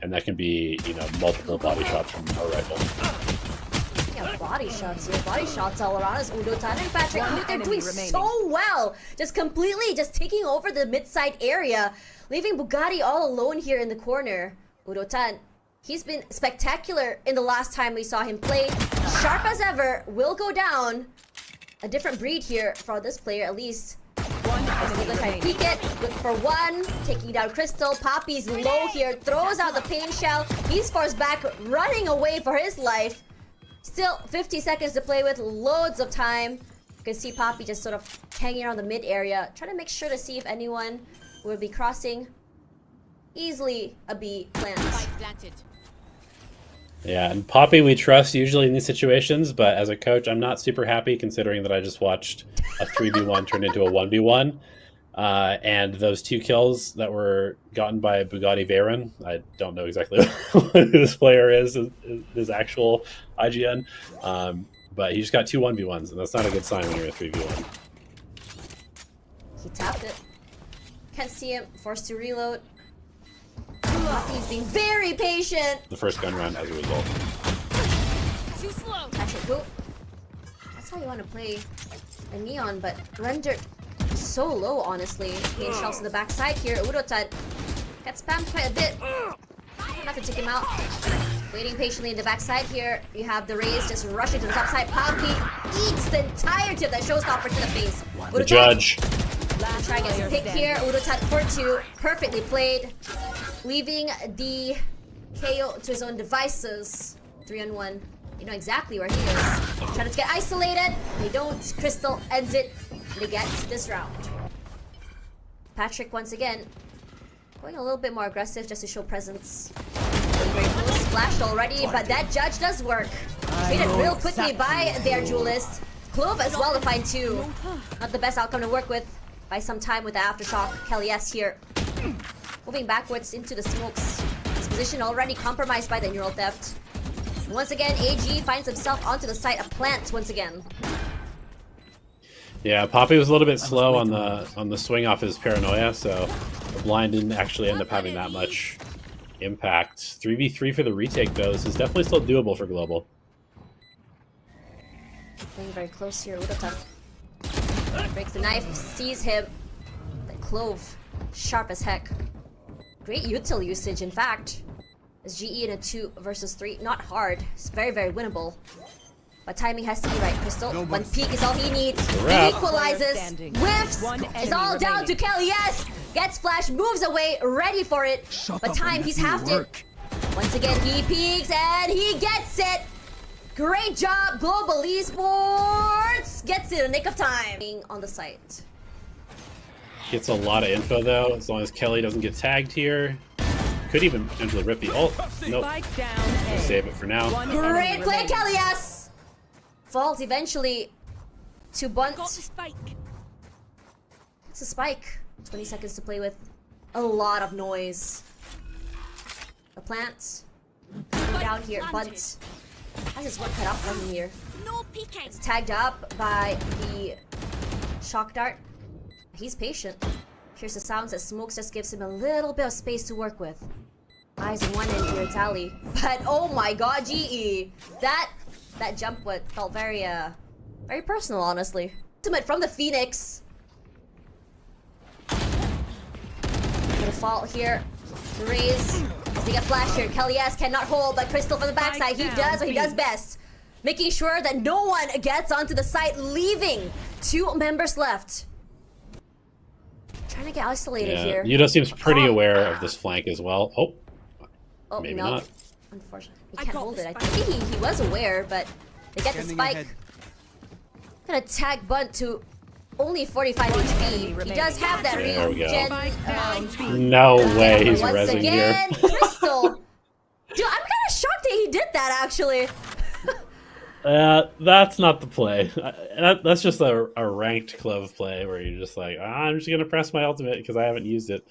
and that can be, you know, multiple body shots from a rifle. Yeah, body shots here. Body shots all around us. ORANGUTAN and Patrick, they're doing so well. Just completely taking over the mid-side area, leaving Bugatti all alone here in the corner. ORANGUTAN, he's been spectacular in the last time we saw him play. Sharp as ever, will go down. A different breed here for this player, at least. Trying to peek it, look for one, taking down Crystal. Poppy's low here, throws out the pain shell. He's forced back, running away for his life. Still 50 seconds to play with, loads of time. You can see Poppy just sort of hanging around the mid area, trying to make sure to see if anyone will be crossing. Easily a B plant. Yeah, and Poppy we trust usually in these situations, but as a coach, I'm not super happy considering that I just watched a 3v1 turn into a 1v1. And those 2 kills that were gotten by Bugatti Veyron, I don't know exactly who this player is, his actual IGN, but he just got 2 1v1s, and that's not a good sign when you're a 3v1. He tapped it. Can't see him, forced to reload. He's being very patient. The first gun round as a result. Too slow. Actually, go. That's how you want to play a Neon, but rendered so low, honestly. Main shells in the backside here. ORANGUTAN gets spammed quite a bit. Not to take him out. Waiting patiently in the backside here. You have the Rays just rushing to the top side. Poppy eats the entirety of that showstopper to the face. The judge. Try and get some pick here. ORANGUTAN for 2. Perfectly played. Leaving the KO to his own devices. 3-on-1. You know exactly where he is. Trying to get isolated. They don't. Crystal ends it. They get this round. Patrick once again going a little bit more aggressive just to show presence. Very close, splashed already, but that judge does work. Treated real quickly by their duelist. Clove as well to find 2. Not the best outcome to work with. By some time with the aftershock. Kelly S here. Moving backwards into the smokes. His position already compromised by the neural theft. Once again, AG finds himself onto the site of plant once again. Yeah, Poppy was a little bit slow on the swing off his paranoia, so the blind didn't actually end up having that much impact. 3v3 for the retake though. This is definitely still doable for Global. Playing very close here. ORANGUTAN breaks the knife, sees him. The Clove, sharp as heck. Great util usage, in fact. As GE in a 2 versus 3, not hard. It's very, very winnable. But timing has to be right, Crystal. One peek is all he needs. He equalizes. Whiffs. It's all down to Kelly. Yes! Gets flash, moves away, ready for it. But time, he's halved it. Once again, he peeks and he gets it. Great job, Globalesports. Gets it in the nick of time. Being on the site. Gets a lot of info though, as long as Kelly doesn't get tagged here. Could even potentially rip the ult. Nope. We'll save it for now. Great play, Kelly, yes! Falls eventually to bunt. It's a spike. 20 seconds to play with. A lot of noise. The plant. Down here, bunt. Has his one cut out from here. It's tagged up by the shock dart. He's patient. Here's the sounds that Smokes just gives him a little bit of space to work with. Eyes on one end here, Tally. But oh my god, GE! That jump felt very very personal, honestly. Ultimate from the Phoenix. Gonna fall here. The Rays. They get flash here. Kelly S cannot hold, but Crystal from the backside. He does what he does best. Making sure that no one gets onto the site, leaving 2 members left. Trying to get isolated here. Yudo seems pretty aware of this flank as well. Oh, maybe no. not. Unfortunately, he can't hold it. I think he was aware, but they get the spike. Gonna tag Bunt to only 45 HP. He does have that There we go. regen. No way he's Once rezzing again, here. Crystal. Dude, I'm kind of shocked that he did that, actually. That's not the play. That's just a ranked Clove play where you're just like, I'm just going to press my ultimate because I haven't used it.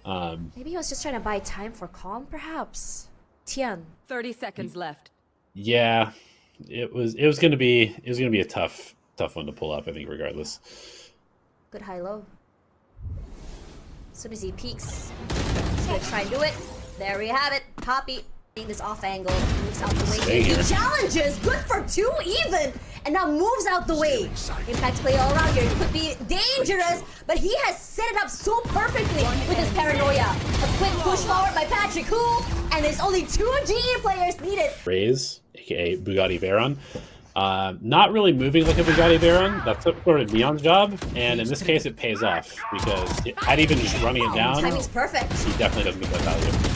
Maybe he was just trying to buy time for calm, perhaps. Tian. 30 seconds left. Yeah, it was going to be a tough one to pull up, I think, regardless. Good high-low. As soon as he peeks, he's going to try and do it. There we have it. Poppy this off angle, moves out the way. Stay He here. challenges, good for 2 even, and now moves out the way. Impact play all around here. It could be dangerous, but he has set it up so perfectly with his paranoia. A quick push forward by Patrick Hu, and there's only 2 GE players needed. Raze, aka Bugatti Veyron. Not really moving like a Bugatti Veyron. That's sort of Neon's job, and in this case, it pays off because had he been just running it down, Timing's perfect. he definitely doesn't get that value.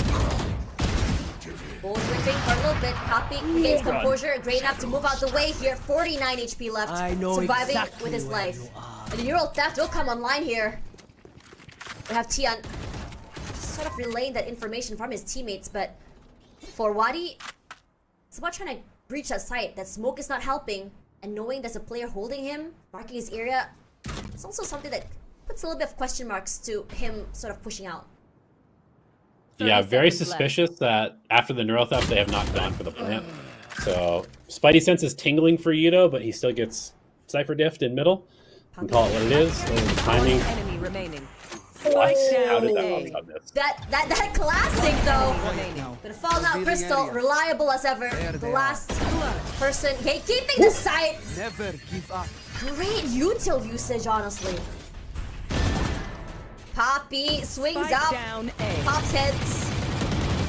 Bull whipping for a little bit. Poppy gains composure, great enough to move out the way here. 49 HP left, surviving with his life. And the Neural Theft will come online here. We have Tian sort of relaying that information from his teammates, but for Wadi, it's about trying to breach that site. That smoke is not helping, and knowing there's a player holding him, marking his area, it's also something that puts a little bit of question marks to him sort of pushing out. Yeah, very 30 seconds suspicious that after the neural theft, they have not gone for the plant. So Spidey sense is tingling for Yudo, but he still gets Cypher diffed in middle. You can call it what it is. The timing. Enemy remaining. What? Spike How did down that A. one miss? That classic though. Remaining. But falling out Crystal, reliable as ever. The last person, okay, keeping the site. Never give up. Great util usage, honestly. Poppy swings Spike up, down A. pops heads.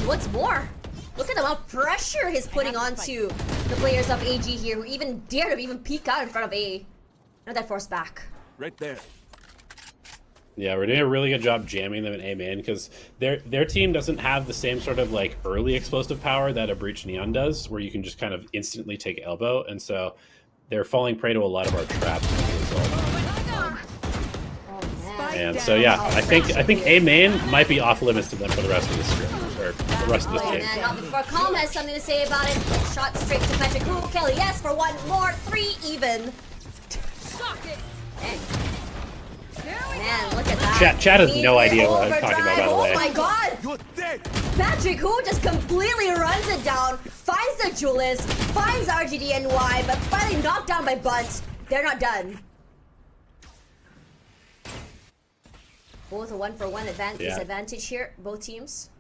What's more? Look at the amount of pressure he's putting onto the players of AG here, who even dare to even peek out in front of A. Not that force back. Right there. Yeah, we're doing a really good job jamming them in A main because their team doesn't have the same sort of like early explosive power that a Breach Neon does, where you can just kind of instantly take elbow, and so they're falling prey to a lot of our traps as a result. Oh man. And so yeah, I think A main might be off limits to them for the rest of this script, or the rest of this Oh game. man, not before Calm has something to say about it. Shot straight to Patrick. Who Kelly? Yes, for one more, 3 even. Dang. Man, look at that. Chat has no idea what I'm Overdrive. talking about, by the Oh way. my god! You're dead. Patrick Hu just completely runs it down, finds the Julius, finds RGDNY, but finally knocked down by Bunt. They're not done. Both a 1-for-1 disadvantage here, both teams.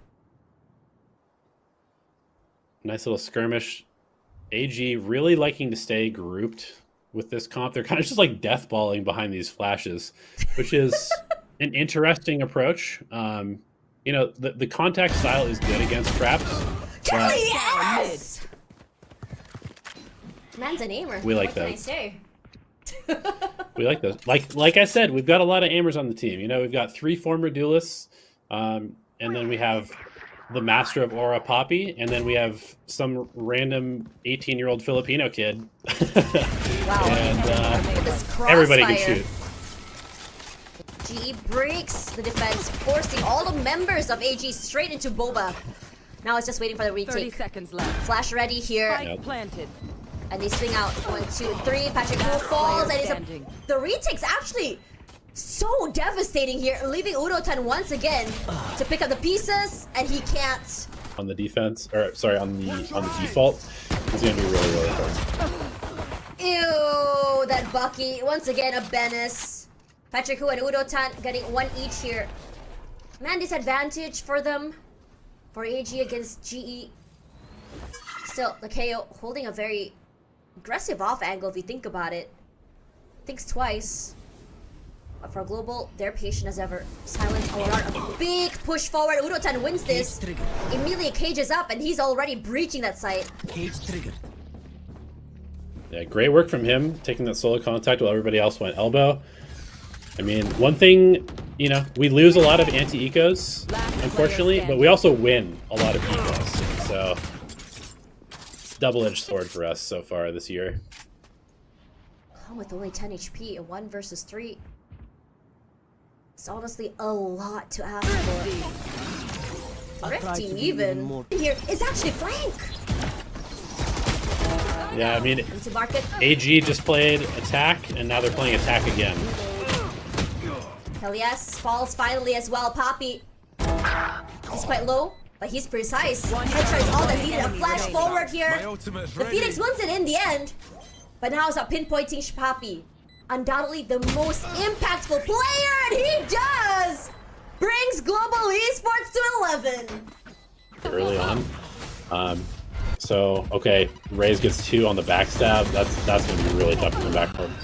Nice little skirmish. AG really liking to stay grouped with this comp. They're kind of just like deathballing behind these flashes, which is an interesting approach. You know, the contact style is good against traps. Kelly, yes! Man's an aimer. We like what can I those. say? We like those. Like I said, we've got a lot of aimers on the team. You know, we've got 3 former duelists, and then we have the master of Aura Poppy, and then we have some random 18-year-old Filipino kid. Wow. And With this everybody can crossfire. shoot. GE breaks the defense, forcing all the members of AG straight into Boba. Now it's just waiting for the 30 retake. seconds left. Flash ready here, Spike Yep. planted. and they swing out. 1, 2, 3. Patrick Hu falls, and standing. the retake's actually so devastating here, leaving Udotan once again to pick up the pieces, and he can't. On the defense, or sorry, on the default, it's gonna be really, really hard. Ew, that Bucky. Once again, a Benes. Patrick Hu and Udotan getting 1 each here. Man, disadvantage for them. For AG against GE. Still, the KO holding a very aggressive off angle if you think about it. Thinks twice. But for Global, they're patient as ever. Silent all around. A big push forward. Udotan wins this. Immediately cages up, and he's already breaching that site. Cage triggered. Yeah, great work from him, taking that solo contact while everybody else went elbow. I mean, one thing, you know, we lose a lot of anti-ecos, unfortunately, but we also win a lot of ecos. So, it's a double-edged sword for us so far this year. With only 10 HP, a 1 versus 3. It's honestly a lot to ask for. Thrifty even. Here is actually flank. Yeah, I mean, Into market. AG just played attack, and now they're playing attack again. Hell yes, falls finally as well. Poppy. He's quite low, but he's precise. Headshot is all that's needed. A flash forward here. My ultimate's The ready. Phoenix wins it in the end. But now it's about pinpointing Poppy. Undoubtedly the most impactful player, and he does! Brings Global Esports to 11. early on. So okay, Raze gets 2 on the backstab. That's gonna be really tough to come back from.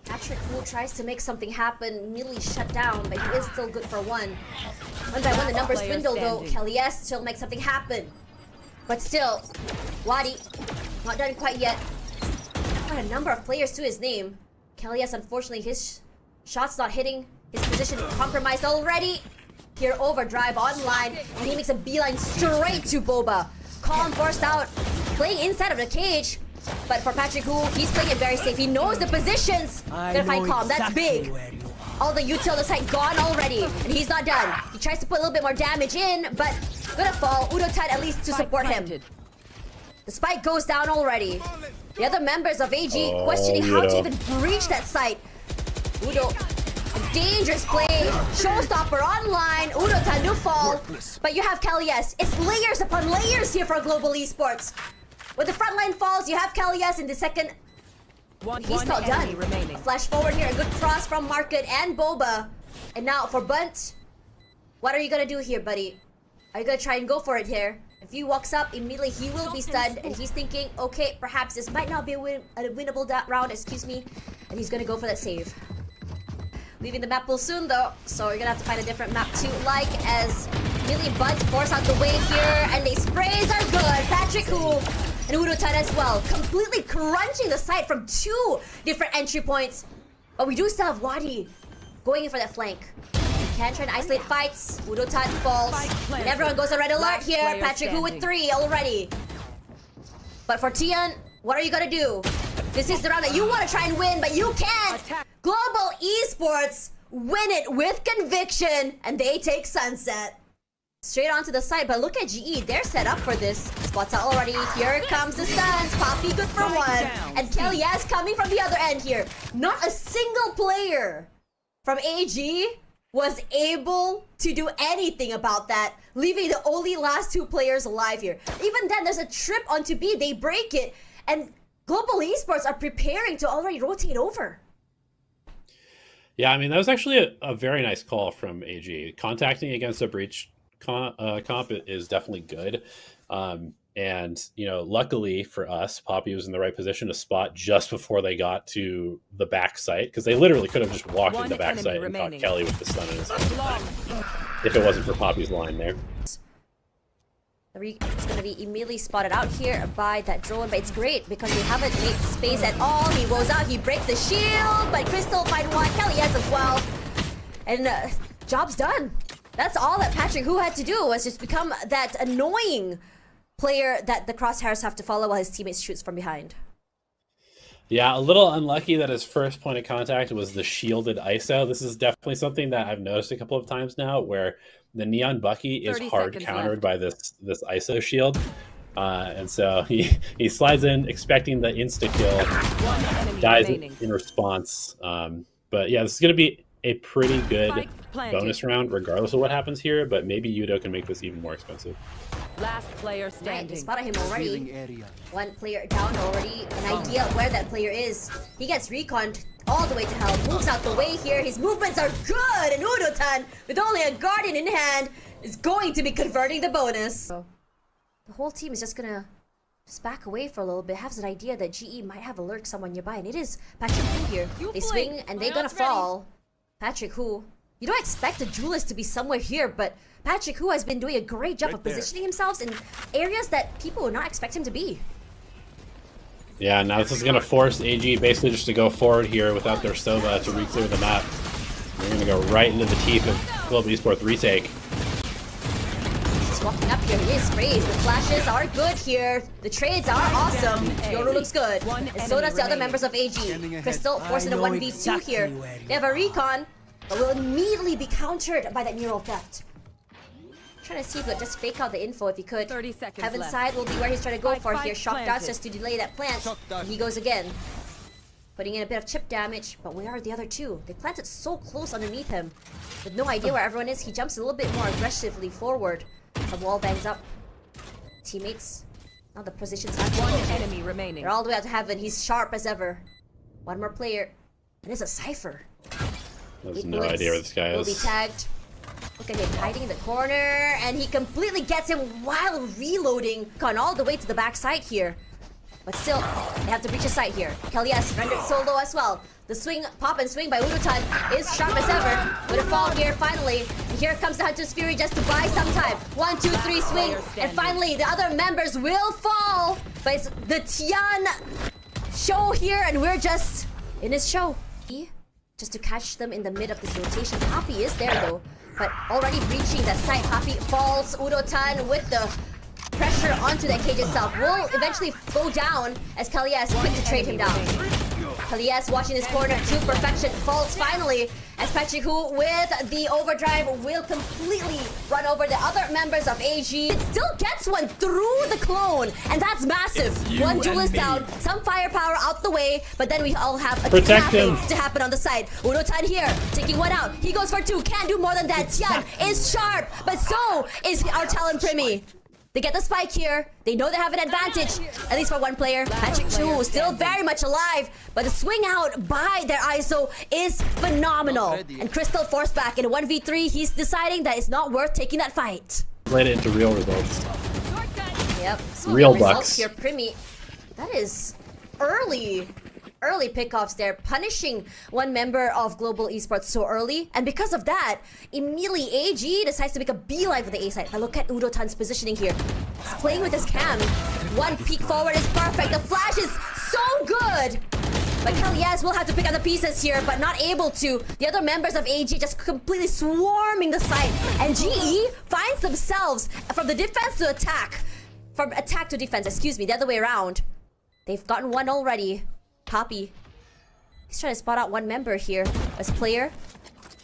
Patrick Wu tries to make something happen, immediately shut down, but he is still good for 1. One by one, the numbers dwindle though. Kelly S still makes something happen. But still, Wadi, not done quite yet. Got a number of players to his name. Kelly S, unfortunately, his shot's not hitting. His position compromised already. Here, overdrive online, and he makes a beeline straight to Boba. Calm forced out, playing inside of the cage. But for Patrick Wu, he's playing it very safe. He knows the positions. Gonna find Calm. That's big. All the util on the side gone already, and he's not done. He tries to put a little bit more damage in, but gonna fall. Udotan at least to support him. The spike goes down already. The other members of AG questioning how to even breach that site. Udo, a dangerous play. Showstopper online. Udotan do fall, but you have Kelly S. It's layers upon layers here for Global Esports. When the front line falls, you have Kelly S in the second. He's not done. A flash forward here, a good cross from Market and Boba. And now for Bunt, what are you gonna do here, buddy? Are you gonna try and go for it here? If he walks up, immediately he will be stunned, and he's thinking, okay, perhaps this might not be a winnable round, excuse me. And he's gonna go for that save. Leaving the map pool soon though, so you're gonna have to find a different map to like, as immediately Bunt force out the way here, and the sprays are good. Patrick Wu and Udotan as well, completely crunching the site from 2 different entry points. But we do still have Wadi going in for that flank. He can try and isolate fights. Udotan falls, and everyone goes on red alert here. Patrick Wu with 3 already. But for Tian, what are you gonna do? This is the round that you want to try and win, but you can't. Global Esports win it with conviction, and they take Sunset. Straight onto the side, but look at GE. They're set up for this. Spots out already. Here comes the stuns. Poppy good for 1. And Kelly S coming from the other end here. Not a single player from AG was able to do anything about that, leaving the only last 2 players alive here. Even then, there's a trip onto B. They break it, and Global Esports are preparing to already rotate over. Yeah, I mean, that was actually a very nice call from AG. Contacting against a breach comp is definitely good. And, you know, luckily for us, Poppy was in the right position to spot just before they got to the back site, because they literally could have just walked in the back site and caught Kelly with the stun in his hand if it wasn't for Poppy's line there. It's going to be immediately spotted out here by that drone, but it's great because they haven't made space at all. He rolls out, he breaks the shield, but Crystal find 1, Kelly has as well. And job's done. That's all that Patrick Wu had to do, was just become that annoying player that the crosshairs have to follow while his teammates shoots from behind. Yeah, a little unlucky that his first point of contact was the shielded ISO. This is definitely something that I've noticed a couple of times now, where the Neon Bucky is hard countered by this ISO shield. And so he slides in expecting the insta-kill, dies in response. But yeah, this is going to be a pretty good bonus round regardless of what happens here, but maybe Yudo can make this even more expensive. Last player standing. Right, they spotted him already. 1 player down already. An idea where that player is. He gets reconned all the way to hell. Moves out the way here. His movements are good. And Udotan, with only a Guardian in hand, is going to be converting the bonus. So, the whole team is just gonna back away for a little bit. Has an idea that GE might have a lurk someone nearby, and it is Patrick Wu here. They swing and they're gonna fall. Patrick Wu. You don't expect a duelist to be somewhere here, but Patrick Wu has been doing a great job of positioning himself in areas that people would not expect him to be. Yeah, now this is going to force AG basically just to go forward here without their Sova to re-clear the map. They're going to go right into the teeth of Global Esports retake. He's walking up here. He is sprays. The flashes are good here. The trades are awesome. Yoru looks good. And so does the other members of AG. Crystal forcing a 1v2 here. They have a recon, but will immediately be countered by that neural theft. Trying to see if he could just fake out the info if he could. 30 seconds Heaven left. side will be where he's trying to go for here. Shock planted. dots just to delay that plant. And he goes again. Putting in a bit of chip damage, but where are the other 2? They planted so close underneath him. With no idea where everyone is, he jumps a little bit more aggressively forward. The wall bangs up. Teammates. Now the positions are 1 enemy remaining. They're all the way out to heaven. He's sharp as ever. 1 more player. And it's a Cypher. I have no idea where this guy Will be is. tagged. Look at him hiding in the corner, and he completely gets him while reloading. Gone all the way to the backside here. But still, they have to breach his side here. Kelly's rendered solo as well. The swing, pop and swing by ORANGUTAN is sharp as ever. With a fall here, finally. And here comes the Hunter's Fury just to buy some time. 1, 2, 3 swing. And finally, the other members will fall. But it's the Tian show here, and we're just in his show. Just to catch them in the mid of this rotation. Happy is there though. But already breaching that side. Happy falls. ORANGUTAN with the pressure onto that cage itself will eventually go down as Kelly's quick to trade him down. Kelly's watching his corner to perfection. Falls finally as Patrick Hu with the overdrive will completely run over the other members of AG. It still gets one through the clone, and that's massive. One duelist down, some firepower out the way, but then we all have a kidnapping to happen on the side. ORANGUTAN here, taking one out. He goes for 2, can't do more than that. Tian is sharp, but so is our talent Primi. They get the spike here. They know they have an advantage, at least for one player. Patrick Chu still very much alive, but the swing out by their ISO is phenomenal. And Crystal forced back in a 1v3. He's deciding that it's not worth taking that fight. Played it into real results. Yep. Real results bucks. Here, Primi. That is early pickoffs there, punishing one member of Global Esports so early. And because of that, immediately AG decides to make a beeline for the A side. But look at ORANGUTAN's positioning here. He's playing with his cam. One peek forward is perfect. The flash is so good. But Kelly's will have to pick up the pieces here, but not able to. The other members of AG just completely swarming the site. And GE finds themselves from the defense to attack. From attack to defense, excuse me, the other way around. They've gotten one already. Poppy. He's trying to spot out one member here. As player.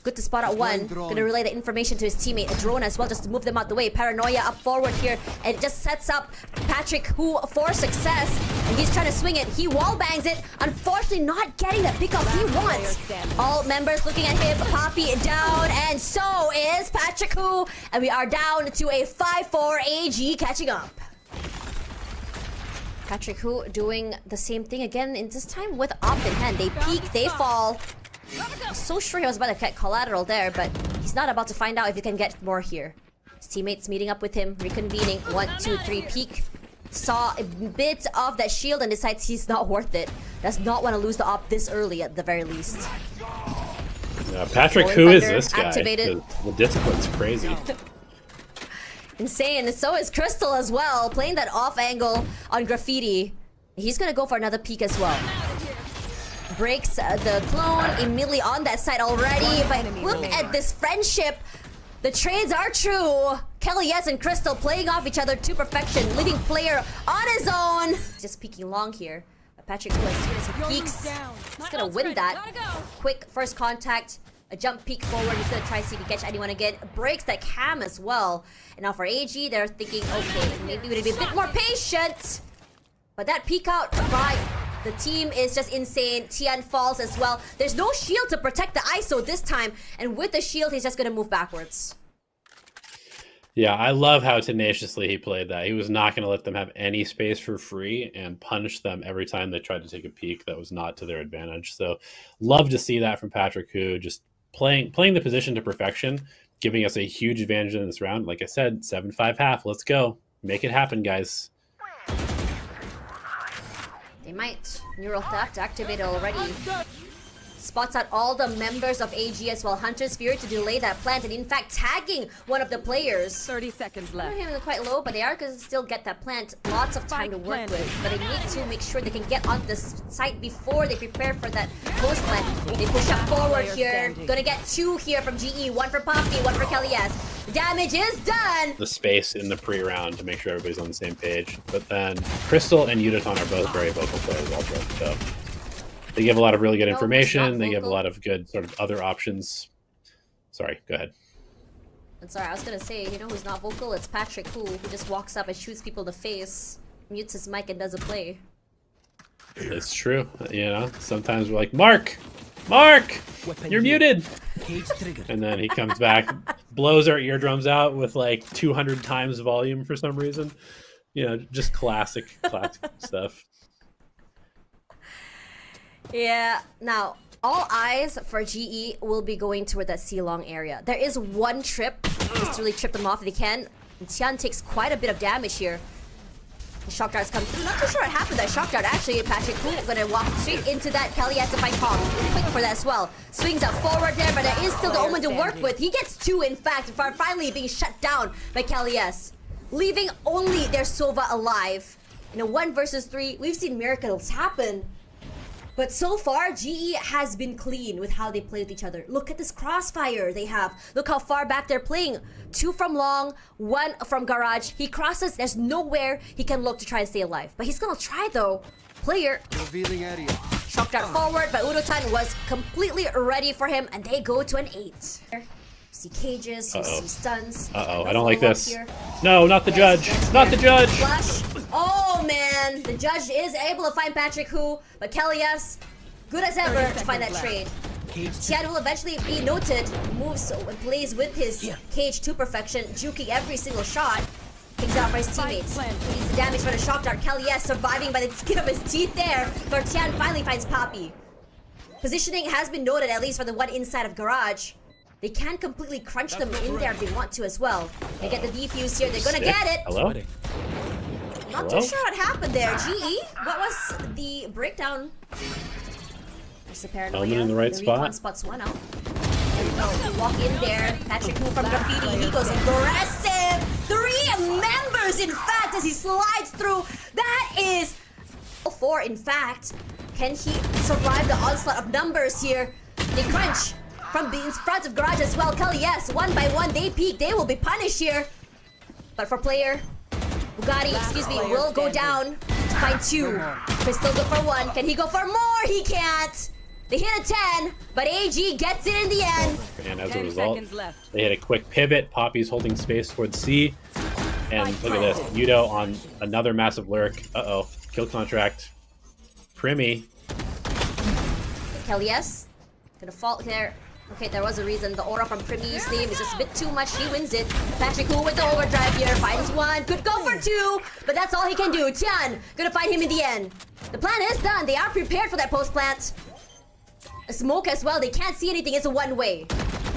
Good to spot out one. Gonna relay the information to his teammate. A drone as well, just to move them out the way. Paranoia up forward here. And it just sets up Patrick Hu for success. And he's trying to swing it. He wall bangs it. Unfortunately, not getting the pickup he wants. All members looking at him. Poppy down. And so is Patrick Hu. And we are down to a 5-4 AG catching up. Patrick Hu doing the same thing again, in this time with op in hand. They peek, they fall. I was so sure he was about to get collateral there, but he's not about to find out if he can get more here. His teammates meeting up with him, reconvening. 1, 2, 3, peek. Saw a bit of that shield and decides he's not worth it. Does not want to lose the op this early at the very least. Yeah, Patrick, who is this guy? Activated. The discipline's crazy. Insane. So is Crystal as well, playing that off angle on Graffiti. He's gonna go for another peek as well. Breaks the clone immediately on that side already. But look at this friendship. The trades are true. Kelly and Crystal playing off each other to perfection, leaving player on his own. Just peeking long here. But Patrick, as soon as he peeks, he's gonna win that. Quick first contact. A jump peek forward. He's gonna try to see if he catch anyone again. Breaks that cam as well. And now for AG, they're thinking, okay, maybe we need to be a bit more patient. But that peek out by the team is just insane. Tian falls as well. There's no shield to protect the ISO this time. And with the shield, he's just gonna move backwards. Yeah, I love how tenaciously he played that. He was not going to let them have any space for free and punish them every time they tried to take a peek that was not to their advantage. So love to see that from Patrick Hu, just playing the position to perfection, giving us a huge advantage in this round. Like I said, 7-5 half. Let's go. Make it happen, guys. They might. Neural Theft activated already. Spots out all the members of AG as well. Hunter's Fury to delay that plant and in fact tagging one of the players. 30 seconds left. Him quite low, but they are going to still get that plant. Lots of time to work with. But they need to make sure they can get on this site before they prepare for that post plant. They push up forward here. Gonna get 2 here from GE. 1 for Poppy, 1 for Kelly S. Damage is done! The space in the pre-round to make sure everybody's on the same page. But then Crystal and ORANGUTAN are both very vocal players also. So they give a lot of really good information. They give a lot of good sort of other options. Sorry, go ahead. I'm sorry, I was gonna say, you know who's not vocal? It's Patrick Hu just walks up and shoots people in the face, mutes his mic and does a play. It's true. You know, sometimes we're like, Mark, you're muted. And then he comes back, blows our eardrums out with like 200 times volume for some reason. You know, just classic stuff. Yeah, now, All eyes for GE will be going toward that C-long area. There is one trip, just to really trip them off if they can. And Tian takes quite a bit of damage here. The shock darts come through. Not too sure what happened. That shock dart actually, Patrick Hu gonna walk straight into that. Kelly has to fight Kong. Quick for that as well. Swings up forward there, but there is still the Omen to work with. He gets 2, in fact, finally being shut down by Kelly S. Leaving only their Sova alive. In a 1 versus 3, we've seen miracles happen. But so far, GE has been clean with how they play with each other. Look at this crossfire they have. Look how far back they're playing. 2 from long, 1 from garage. He crosses, there's nowhere he can look to try and stay alive. But he's gonna try though. Player. Revealing area. Shock dart forward, but Udotan was completely ready for him, and they go to an 8. See cages, you see stuns. I don't like this. No, not the judge. Not the judge. Flush. Oh man, the judge is able to find Patrick Hu, but Kelly S, good as ever to find that trade. Tian will eventually be noted, moves and plays with his cage to perfection, juking every single shot. Kicks out for his teammates. Needs the damage for the shock dart. Kelly S surviving by the skin of his teeth there, but Tian finally finds Poppy. Positioning has been noted, at least for the one inside of garage. They can completely crunch them in there if they want to as well. They get the defuse here, they're gonna get it! Hello? Not too sure what happened there. GE, what was the breakdown? There's the paranoia. Element in the right spot. Spots one out. Walk in there. Patrick Hu from graffiti. He goes aggressive. 3 members, in fact, as he slides through. That is 4, in fact. Can he survive the onslaught of numbers here? They crunch from the in front of garage as well. Kelly, yes, 1 by 1, they peek. They will be punished here. But for player, Bugatti, excuse me, will go down to find 2. Crystal go for 1. Can he go for more? He can't. They hit a 10, but AG gets it in the end. And as a result, they hit a quick pivot. Poppy's holding space towards C. And look at this. Yudo on another massive lurk. Uh-oh. Kill contract. Primi. Kelly, yes. Gonna fall there. Okay, there was a reason. The aura from Primi's name is just a bit too much. He wins it. Patrick Hu with the overdrive here. Finds 1. Could go for 2. But that's all he can do. Tian gonna find him in the end. The plan is done. They are prepared for that post plant. A smoke as well. They can't see anything. It's a one-way.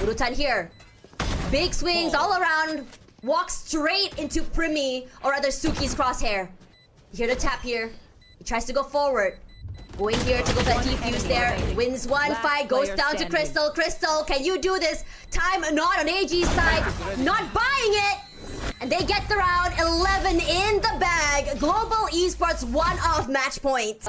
Udotan here. Big swings all around. Walks straight into Primi, or rather Suki's crosshair. You hear the tap here. He tries to go forward. Going here to go for that defuse there. Wins 1 fight. Goes down to Crystal. Crystal, can you do this? Time not on AG's side. Not buying it. And they get the round. 11 in the bag. Global Esports 1-off match point.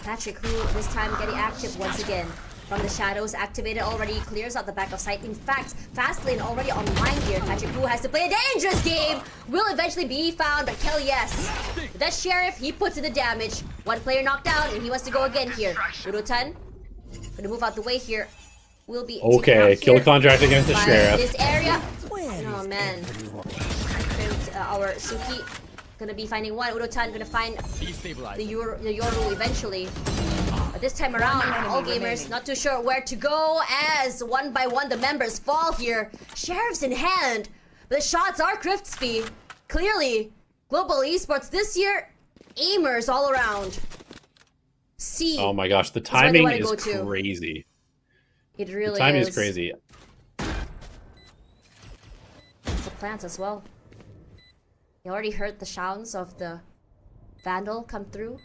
Patrick Hu this time getting active once again. From the shadows, activated already, clears out the back of sight. In fact, Fastlane already online here. Patrick Hu has to play a dangerous game. Will eventually be found, but Kelly, yes. With that Sheriff, he puts in the damage. 1 player knocked out, and he wants to go again here. Udotan, gonna move out the way here. Will be okay. Kill contract against the Sheriff. This area. Oh man. Our Suki gonna be finding 1. Udotan gonna find the Yoru eventually. But this time around, all gamers not too sure where to go as 1 by 1 the members fall here. Sheriff's in hand, but the shots are crispy. Clearly, Global Esports this year, aimers all around. C. Oh my gosh, the timing is crazy. It really is. The timing is crazy. It's a plant as well. You already heard the sounds of the Vandal come through.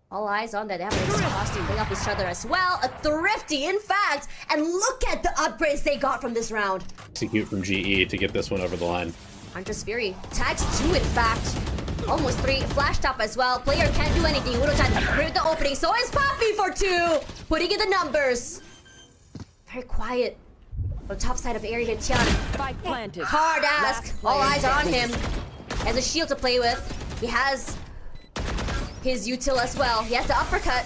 All eyes on that. They have a costume bring up each other as well. A thrifty, in fact. And look at the upgrades they got from this round. Execute from GE to get this one over the line. Hunter's Fury. Tags 2, in fact. Almost 3. Flash top as well. Player can't do anything. Udotan with the opening. So is Poppy for 2. Putting in the numbers. Very quiet. On the top side of area here, Tian. Hard ask. All eyes are on him. He has a shield to play with. He has his util as well. He has the uppercut.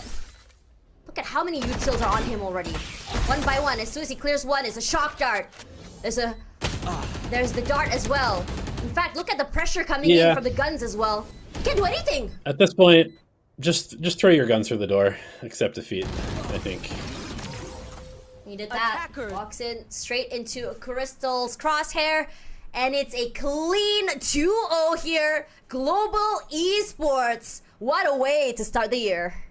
Look at how many utils are on him already. 1 by 1. As soon as he clears 1, it's a shock dart. There's the dart as well. In fact, look at the pressure coming in from the guns as well. He can't do anything. At this point, just throw your guns through the door. Accept defeat, I think. He did that. Walks in straight into Crystal's crosshair. And it's a clean 2-0 here. Global Esports. What a way to start the year.